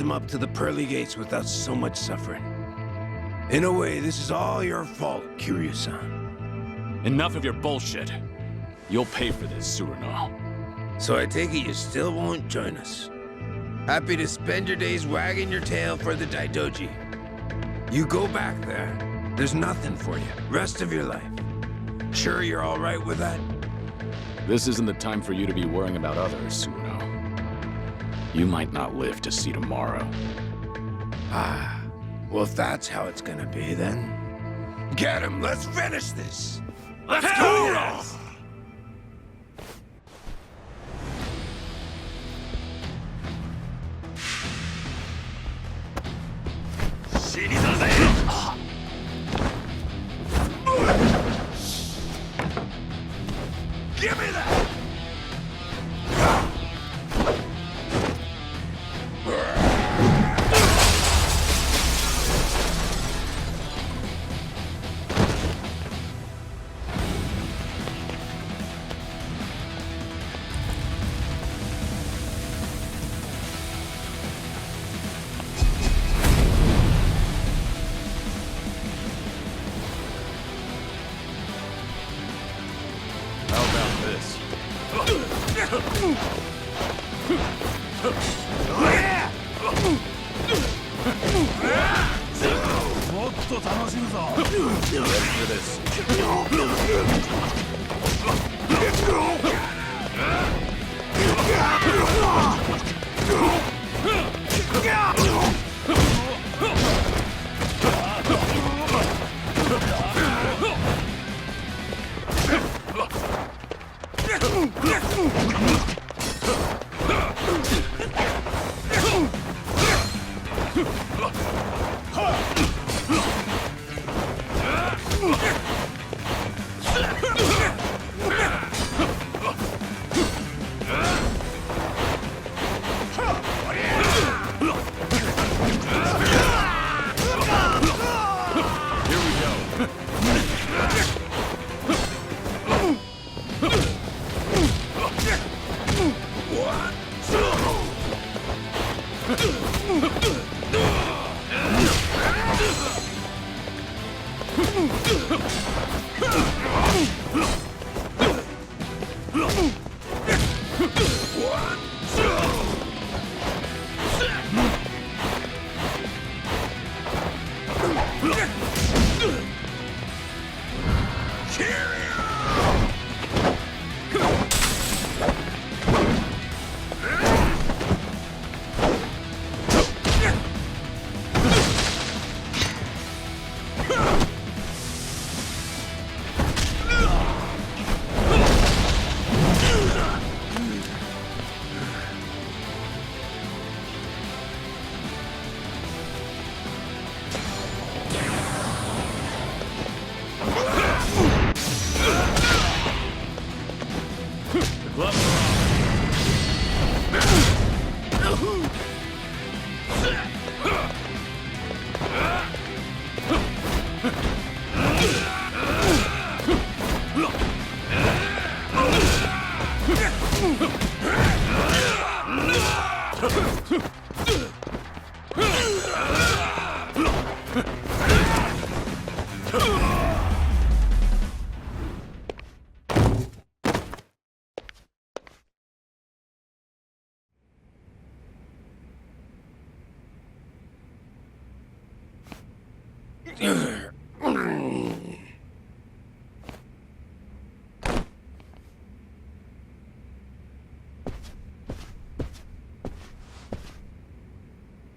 them up to the pearly gates without so much suffering. In a way, this is all your fault, Kiryu-san. Enough of your bullshit. You'll pay for this, Suruno. So I take it you still won't join us. Happy to spend your days wagging your tail for the Daidoji. You go back there. There's nothing for you. Rest of your life. Sure you're all right with that? This isn't the time for you to be worrying about others, Suruno. You might not live to see tomorrow. Ah, well if that's how it's gonna be then. Get him, let's finish this! Let's go! Yes. Give me that!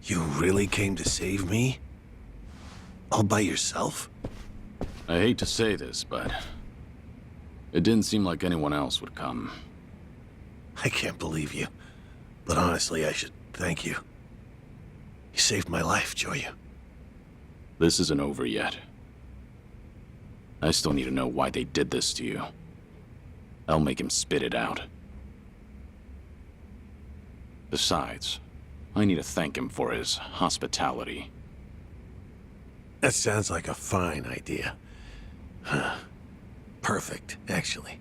You really came to save me? All by yourself? I hate to say this, but it didn't seem like anyone else would come. I can't believe you. But honestly, I should thank you. You saved my life, Joyu. This isn't over yet. I still need to know why they did this to you. I'll make him spit it out. Besides, I need to thank him for his hospitality. That sounds like a fine idea. Huh. Perfect, actually.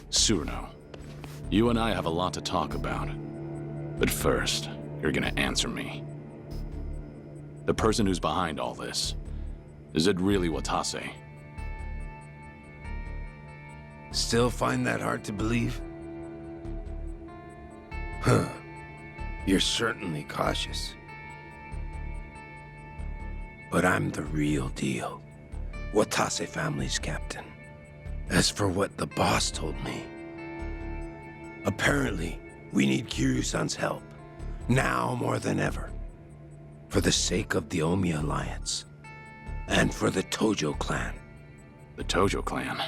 Surno, you and I have a lot to talk about. But first, you're gonna answer me. The person who's behind all this, is it really Watase? Still find that hard to believe? Huh. You're certainly cautious. But I'm the real deal. Watase family's captain. As for what the boss told me, apparently, we need Kiryu-san's help, now more than ever. For the sake of the Omi Alliance, and for the Tojo clan. The Tojo clan?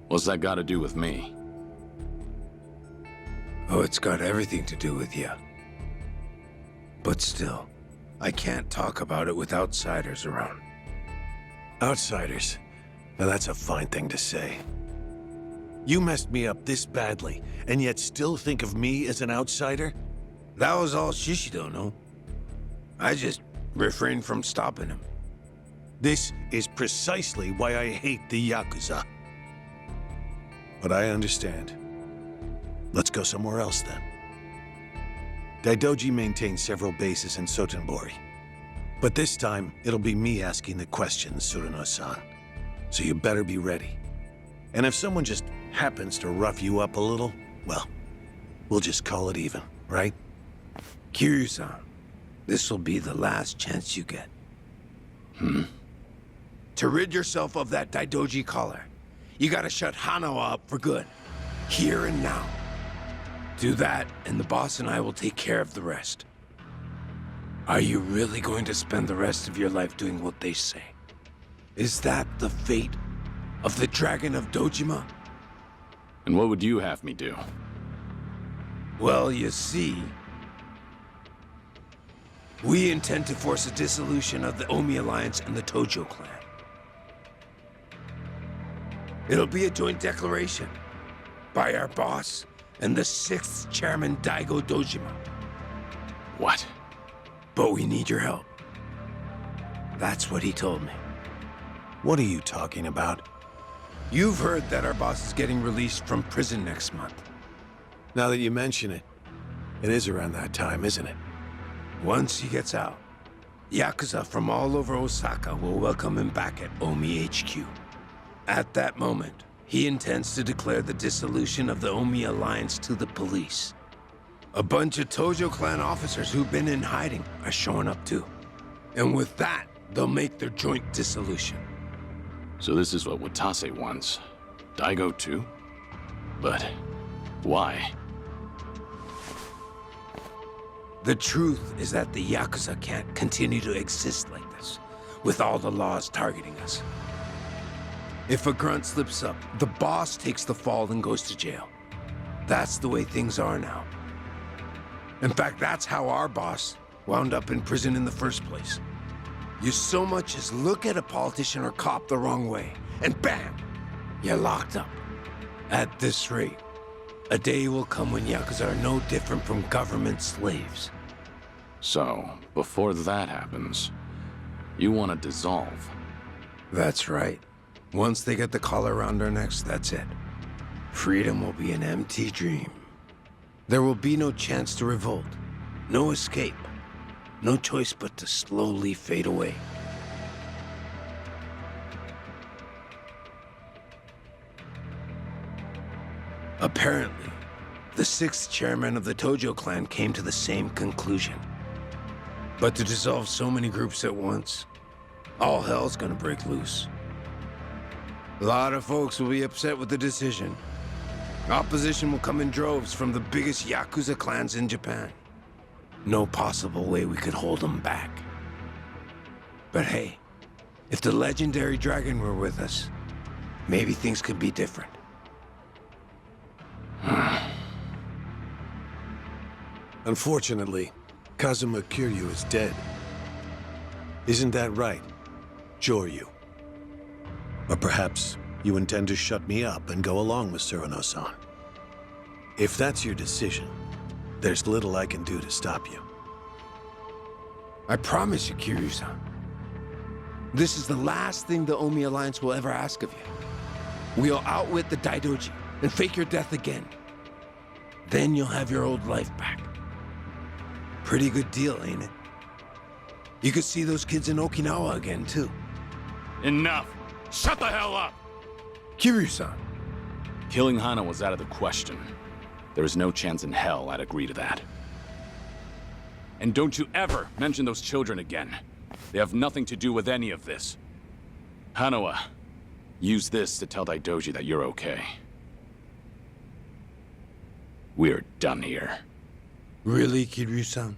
What's that got to do with me? Oh, it's got everything to do with you. But still, I can't talk about it with outsiders around. Outsiders? Now that's a fine thing to say. You messed me up this badly, and yet still think of me as an outsider? That was all Shishido, no? I just refrained from stopping him. This is precisely why I hate the Yakuza. But I understand. Let's go somewhere else then. Daidoji maintains several bases in Sotenbori. But this time, it'll be me asking the questions, Tsuruno-san. So you better be ready. And if someone just happens to rough you up a little, well, we'll just call it even, right? Kiryu-san, this will be the last chance you get. To rid yourself of that Daidoji collar, you gotta shut Hanawa up for good. Here and now. Do that, and the boss and I will take care of the rest. Are you really going to spend the rest of your life doing what they say? Is that the fate of the Dragon of Dojima? And what would you have me do? Well, you see, we intend to force a dissolution of the Omi Alliance and the Tojo clan. It'll be a joint declaration by our boss and the 6th chairman, Daigo Dojima. What? But we need your help. That's what he told me. What are you talking about? You've heard that our boss is getting released from prison next month. Now that you mention it, it is around that time, isn't it? Once he gets out, Yakuza from all over Osaka will welcome him back at Omi HQ. At that moment, he intends to declare the dissolution of the Omi Alliance to the police. A bunch of Tojo clan officers who've been in hiding are showing up too. And with that, they'll make their joint dissolution. So this is what Watase wants. Daigo too? But why? The truth is that the Yakuza can't continue to exist like this, with all the laws targeting us. If a grunt slips up, the boss takes the fall and goes to jail. That's the way things are now. In fact, that's how our boss wound up in prison in the first place. You so much as look at a politician or cop the wrong way, and bam! You're locked up. At this rate, a day will come when Yakuza are no different from government slaves. So, before that happens, you want to dissolve. That's right. Once they get the collar around our necks, that's it. Freedom will be an empty dream. There will be no chance to revolt, no escape, no choice but to slowly fade away. Apparently, the 6th chairman of the Tojo clan came to the same conclusion. But to dissolve so many groups at once, all hell's gonna break loose. A lot of folks will be upset with the decision. Opposition will come in droves from the biggest Yakuza clans in Japan. No possible way we could hold them back. But hey, if the legendary dragon were with us, maybe things could be different. Unfortunately, Kazuma Kiryu is dead. Isn't that right, Joryu? Or perhaps you intend to shut me up and go along with Tsuruno-san. If that's your decision, there's little I can do to stop you. I promise you, Kiryu-san. This is the last thing the Omi Alliance will ever ask of you. We'll outwit the Daidoji, and fake your death again. Then you'll have your old life back. Pretty good deal, ain't it? You could see those kids in Okinawa again, too. Enough! Shut the hell up! Kiryu-san. Killing Hana was out of the question. There is no chance in hell I'd agree to that. And don't you ever mention those children again. They have nothing to do with any of this. Hanawa, use this to tell Daidoji that you're okay. We're done here. Really, Kiryu-san?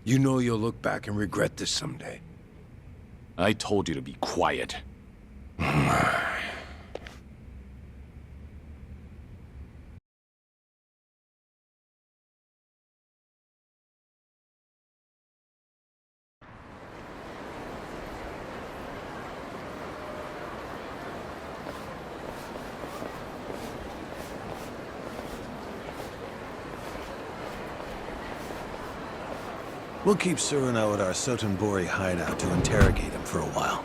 You know you'll look back and regret this someday. I told you to be quiet. We'll keep Suruno at our Sotenbori hideout to interrogate him for a while.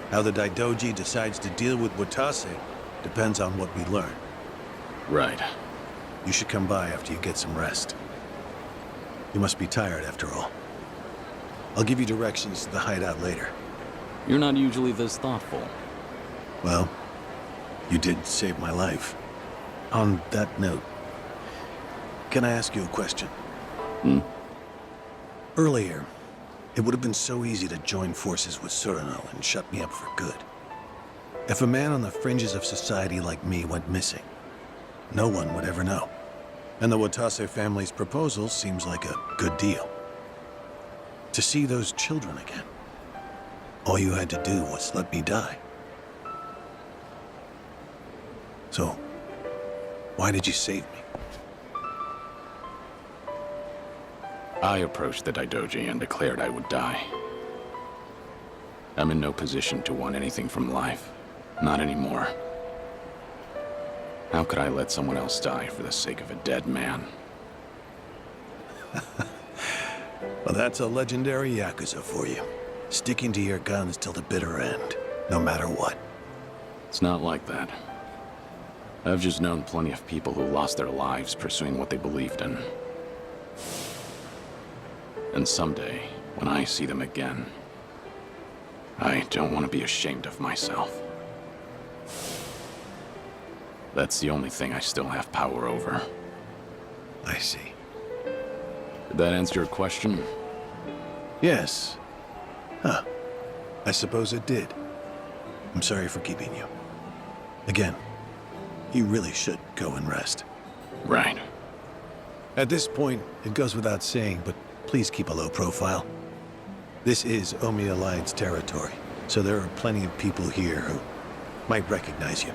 How the Daidoji decides to deal with Watase depends on what we learn. Right. You should come by after you get some rest. You must be tired after all. I'll give you directions to the hideout later. You're not usually this thoughtful. Well, you did save my life. On that note, can I ask you a question? Earlier, it would have been so easy to join forces with Suruno and shut me up for good. If a man on the fringes of society like me went missing, no one would ever know. And the Watase family's proposal seems like a good deal. To see those children again, all you had to do was let me die. So, why did you save me? I approached the Daidoji and declared I would die. I'm in no position to want anything from life. Not anymore. How could I let someone else die for the sake of a dead man? Well, that's a legendary Yakuza for you. Sticking to your guns till the bitter end, no matter what. It's not like that. I've just known plenty of people who lost their lives pursuing what they believed in. And someday, when I see them again, I don't want to be ashamed of myself. That's the only thing I still have power over. I see. Did that answer your question? Yes. Huh. I suppose it did. I'm sorry for keeping you. Again, you really should go and rest. Right. At this point, it goes without saying, but please keep a low profile. This is Omi Alliance territory, so there are plenty of people here who might recognize you.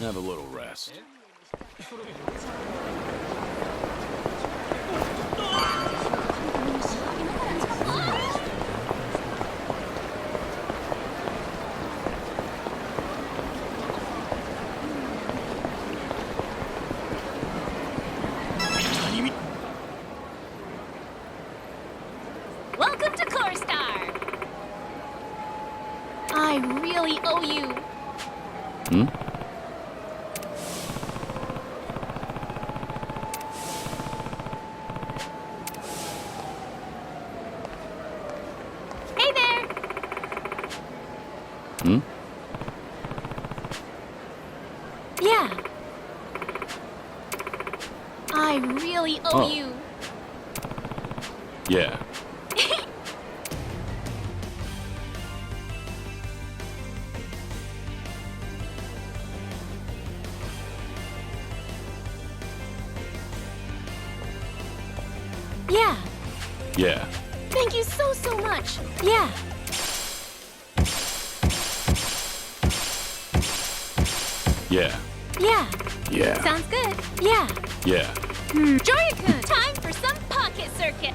Have a little rest. Welcome to Core Star. I really owe you. Hey there. Hmm? Yeah. I really owe Oh. you. Yeah. Yeah. Yeah. Thank you so, so much. Yeah. Yeah. Yeah. Yeah. Sounds good. Yeah. Yeah. Joya-kun, time for some pocket circuit.